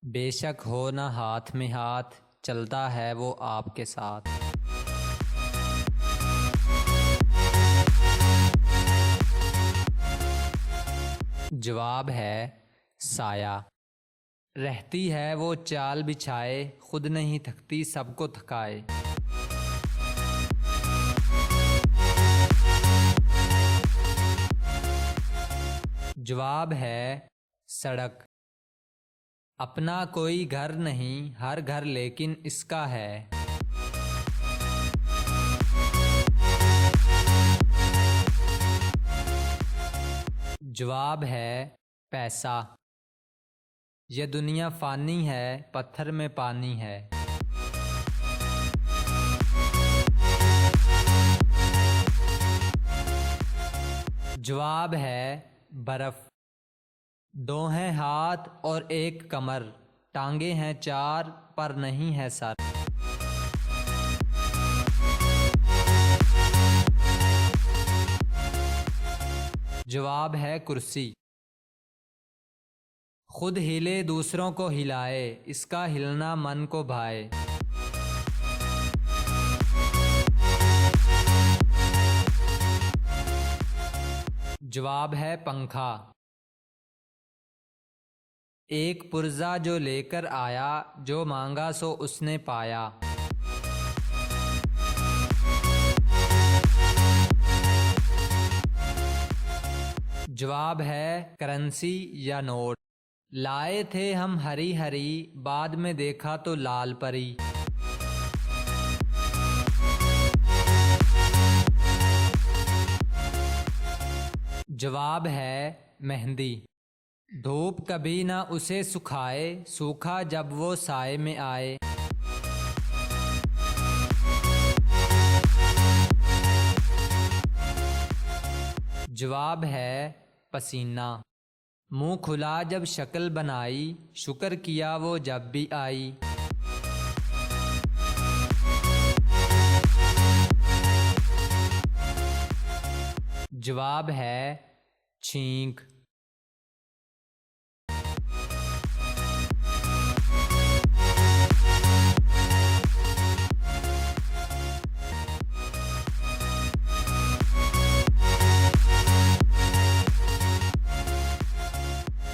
बेशक हो न हाथ में हाथ, चलता है वो आपके साथ। जवाब है साया। रहती है वो चाल बिछाए, खुद नहीं थकती सबको थकाए। जवाब है सड़क। अपना कोई घर नहीं, हर घर लेकिन इसका है। जवाब है पैसा। ये दुनिया फानी है, पत्थर में पानी है। जवाब है बर्फ। दो हैं हाथ और एक कमर, टांगे हैं चार पर नहीं है सर। जवाब है कुर्सी। खुद हिले दूसरों को हिलाए, इसका हिलना मन को भाए। जवाब है पंखा। एक पुर्जा जो लेकर आया, जो मांगा सो उसने पाया। जवाब है करेंसी या नोट। लाए थे हम हरी हरी, बाद में देखा तो लाल परी। जवाब है मेहंदी। धूप कभी ना उसे सुखाए, सूखा जब वो साए में आए। जवाब है पसीना। मुंह खुला जब शक्ल बनाई, शुक्र किया वो जब भी आई। जवाब है छींक।